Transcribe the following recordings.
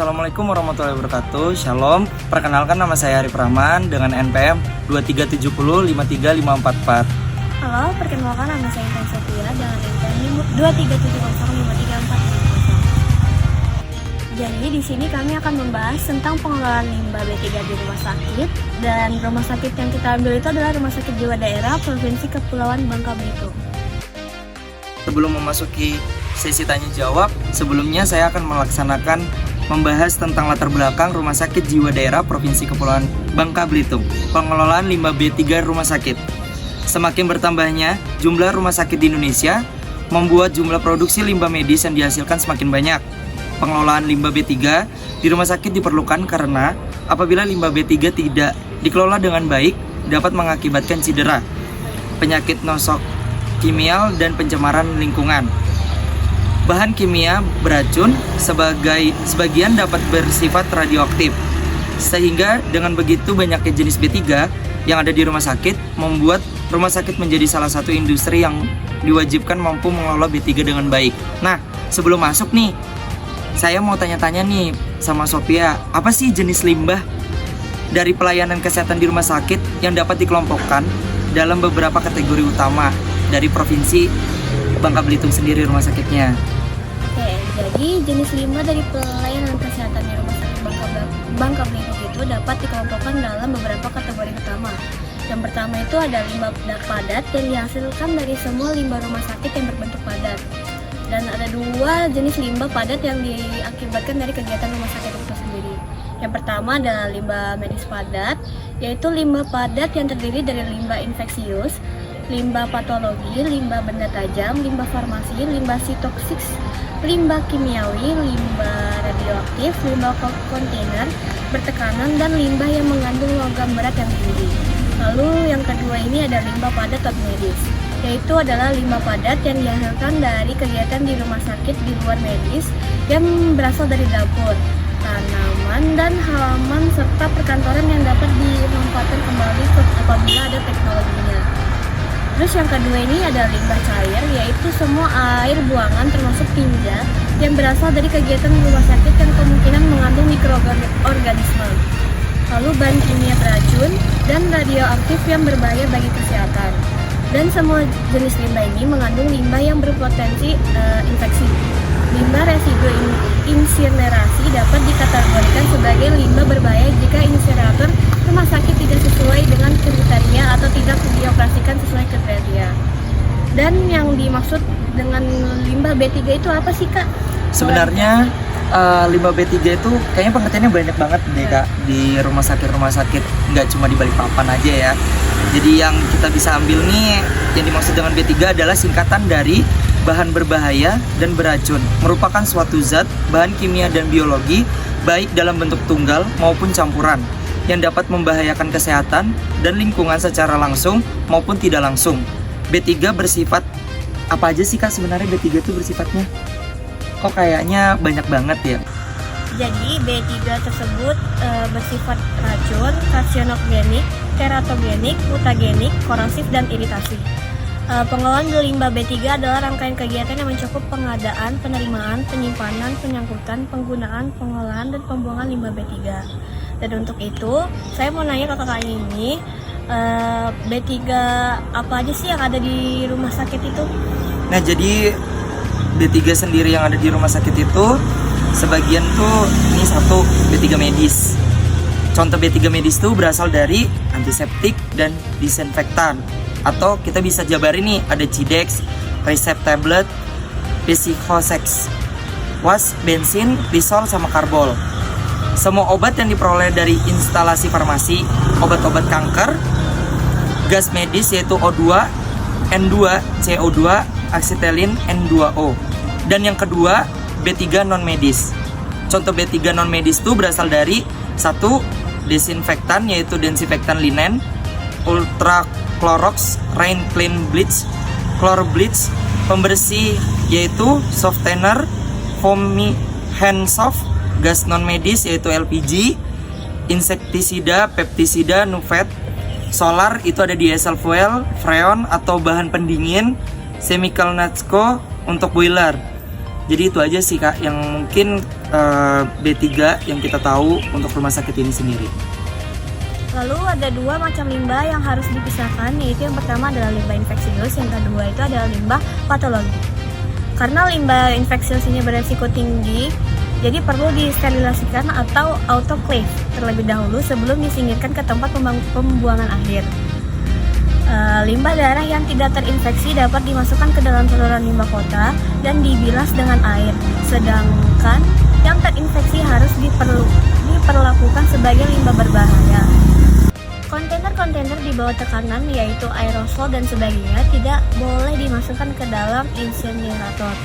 Assalamualaikum warahmatullahi wabarakatuh. Shalom, perkenalkan nama saya Arif Rahman dengan NPM 237053544. Halo, perkenalkan nama saya Intan Sophia dengan NPM 237055340. Jadi di sini kami akan membahas tentang pengelolaan limbah B3 di rumah sakit, dan rumah sakit yang kita ambil itu adalah Rumah Sakit Jiwa Daerah Provinsi Kepulauan Bangka Belitung. Sebelum memasuki sesi tanya jawab, sebelumnya saya akan membahas tentang latar belakang Rumah Sakit Jiwa Daerah Provinsi Kepulauan Bangka Belitung, pengelolaan limbah B3 rumah sakit. Semakin bertambahnya jumlah rumah sakit di Indonesia membuat jumlah produksi limbah medis yang dihasilkan semakin banyak. Pengelolaan limbah B3 di rumah sakit diperlukan karena apabila limbah B3 tidak dikelola dengan baik dapat mengakibatkan cedera, penyakit nosok kimial, dan pencemaran lingkungan. Bahan kimia beracun sebagian dapat bersifat radioaktif, sehingga dengan begitu banyaknya jenis B3 yang ada di rumah sakit membuat rumah sakit menjadi salah satu industri yang diwajibkan mampu mengelola B3 dengan baik. Nah, sebelum masuk nih, saya mau tanya-tanya nih sama Sophia, apa sih jenis limbah dari pelayanan kesehatan di rumah sakit yang dapat dikelompokkan dalam beberapa kategori utama dari Provinsi Bangka Belitung sendiri rumah sakitnya? Oke, jadi jenis limbah dari pelayanan kesehatan di Rumah Sakit Bangka Belitung itu dapat dikelompokkan dalam beberapa kategori utama. Yang pertama itu ada limbah padat yang dihasilkan dari semua limbah rumah sakit yang berbentuk padat. Dan ada dua jenis limbah padat yang diakibatkan dari kegiatan rumah sakit itu sendiri. Yang pertama adalah limbah medis padat, yaitu limbah padat yang terdiri dari limbah infeksius, limbah patologi, limbah benda tajam, limbah farmasi, limbah sitoksik, limbah kimiawi, limbah radioaktif, limbah kontainer bertekanan, dan limbah yang mengandung logam berat yang tinggi. Lalu yang kedua ini ada limbah padat non medis, yaitu adalah limbah padat yang dihasilkan dari kegiatan di rumah sakit di luar medis yang berasal dari dapur, tanaman, dan halaman serta perkantoran yang dapat dimanfaatkan kembali apabila ada teknologinya. Terus yang kedua ini ada limbah cair, yaitu semua air buangan termasuk tinja yang berasal dari kegiatan rumah sakit yang kemungkinan mengandung mikroorganisme. Lalu bahan kimia beracun dan radioaktif yang berbahaya bagi kesehatan. Dan semua jenis limbah ini mengandung limbah yang berpotensi infeksi. Limbah residu insinerasi dapat dikategorikan sebagai limbah berbahaya jika insinerator rumah sakit tidak sesuai dengan kriteria atau tidak dioperasikan sesuai kriteria. Dan yang dimaksud dengan limbah B3 itu apa sih, Kak? Sebenarnya limbah B3 itu kayaknya pengertiannya banyak banget deh, Kak, di rumah sakit, nggak cuma di Balikpapan aja ya. Jadi yang kita bisa ambil nih, yang dimaksud dengan B3 adalah singkatan dari bahan berbahaya dan beracun, merupakan suatu zat, bahan kimia dan biologi, baik dalam bentuk tunggal maupun campuran, yang dapat membahayakan kesehatan dan lingkungan secara langsung maupun tidak langsung. B3 bersifat apa aja sih, Kak, sebenarnya B3 itu bersifatnya? Kok kayaknya banyak banget ya? Jadi B3 tersebut bersifat racun, karsinogenik, teratogenik, mutagenik, korosif, dan iritasi. Pengelolaan limbah B3 adalah rangkaian kegiatan yang mencakup pengadaan, penerimaan, penyimpanan, penyangkutan, penggunaan, pengolahan, dan pembuangan limbah B3. Dan untuk itu, saya mau nanya ke kakak ini, B3 apa aja sih yang ada di rumah sakit itu? Nah, jadi B3 sendiri yang ada di rumah sakit itu sebagian tuh ini satu B3 medis. Contoh B3 medis tuh berasal dari antiseptik dan disinfektan. Atau kita bisa jabarin nih, ada Cidex, Resep tablet, Pesicosex, was, bensin, Lysol, sama karbol. Semua obat yang diperoleh dari instalasi farmasi, obat-obat kanker, gas medis yaitu O2, N2, CO2, asetilin, N2O. Dan yang kedua, B3 non medis. Contoh B3 non medis itu berasal dari satu, desinfektan yaitu desinfektan linen, Ultra Clorox, Rain Clean Bleach, Chlor Bleach, pembersih yaitu softener, foamy hand soft, gas non medis yaitu LPG, insektisida, peptisida, Nuvet, solar itu ada diesel fuel, freon atau bahan pendingin, chemical natco untuk boiler. Jadi itu aja sih Kak yang mungkin B3 yang kita tahu untuk rumah sakit ini sendiri. Lalu ada dua macam limbah yang harus dipisahkan, yaitu yang pertama adalah limbah infeksius, yang kedua itu adalah limbah patologi. Karena limbah infeksius ini beresiko tinggi, jadi perlu disterilisasikan atau autoclave terlebih dahulu sebelum disingkirkan ke tempat pembuangan akhir. Limbah darah yang tidak terinfeksi dapat dimasukkan ke dalam saluran limbah kota dan dibilas dengan air, sedangkan yang terinfeksi harus diperlakukan sebagai limbah berbahaya. Kontainer-kontainer di bawah tekanan, yaitu aerosol dan sebagainya, tidak boleh dimasukkan ke dalam insinerator.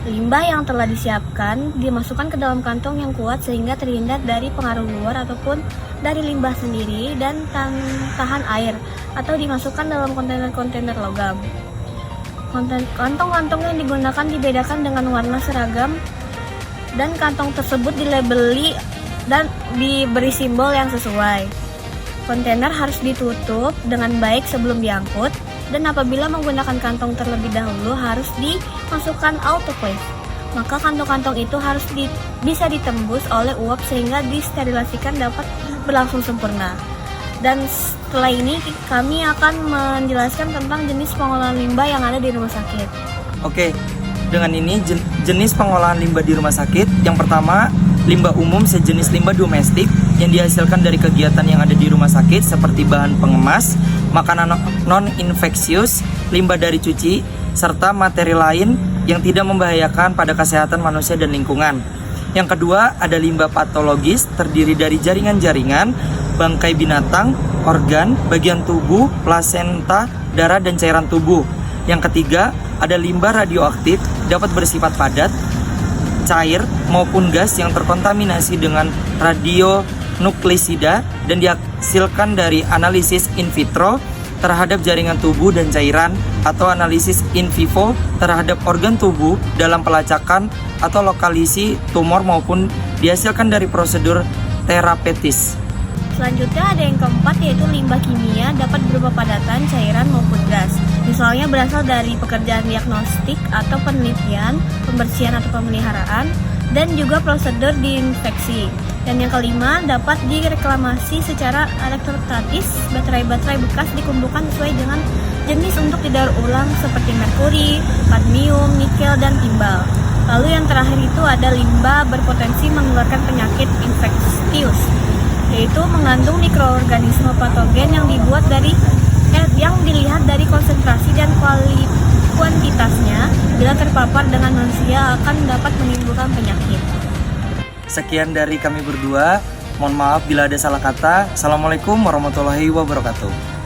Limbah yang telah disiapkan dimasukkan ke dalam kantong yang kuat sehingga terhindar dari pengaruh luar ataupun dari limbah sendiri dan tahan air, atau dimasukkan dalam kontainer-kontainer logam. Kantong-kantong yang digunakan dibedakan dengan warna seragam dan kantong tersebut dilabeli dan diberi simbol yang sesuai. Kontainer harus ditutup dengan baik sebelum diangkut, dan apabila menggunakan kantong terlebih dahulu harus dimasukkan autoclave. Maka kantong-kantong itu harus bisa ditembus oleh uap sehingga disterilisasikan dapat berlangsung sempurna. Dan setelah ini kami akan menjelaskan tentang jenis pengolahan limbah yang ada di rumah sakit. Oke, dengan ini jenis pengolahan limbah di rumah sakit. Yang pertama, limbah umum sejenis limbah domestik yang dihasilkan dari kegiatan yang ada di rumah sakit seperti bahan pengemas, makanan non-infeksius, limbah dari cuci, serta materi lain yang tidak membahayakan pada kesehatan manusia dan lingkungan. Yang kedua, ada limbah patologis terdiri dari jaringan-jaringan, bangkai binatang, organ, bagian tubuh, plasenta, darah, dan cairan tubuh. Yang ketiga, ada limbah radioaktif dapat bersifat padat, cair, maupun gas yang terkontaminasi dengan radionuklisida dan dihasilkan dari analisis in vitro terhadap jaringan tubuh dan cairan atau analisis in vivo terhadap organ tubuh dalam pelacakan atau lokalisasi tumor maupun dihasilkan dari prosedur terapeutis. Selanjutnya ada yang keempat, yaitu limbah kimia dapat berupa padatan, cairan maupun gas. Misalnya berasal dari pekerjaan diagnostik atau penelitian, pembersihan atau pemeliharaan, dan juga prosedur diinfeksi. Dan yang kelima, dapat direklamasi secara elektrostatis. Baterai-baterai bekas dikumpulkan sesuai dengan jenis untuk didaur ulang seperti merkuri, kadmium, nikel, dan timbal. Lalu yang terakhir itu ada limbah berpotensi mengeluarkan penyakit infeksius, yaitu mengandung mikroorganisme patogen yang dilihat dari konsentrasi dan kuantitasnya. Bila terpapar dengan manusia akan dapat menimbulkan penyakit. Sekian dari kami berdua. Mohon maaf bila ada salah kata. Assalamualaikum warahmatullahi wabarakatuh.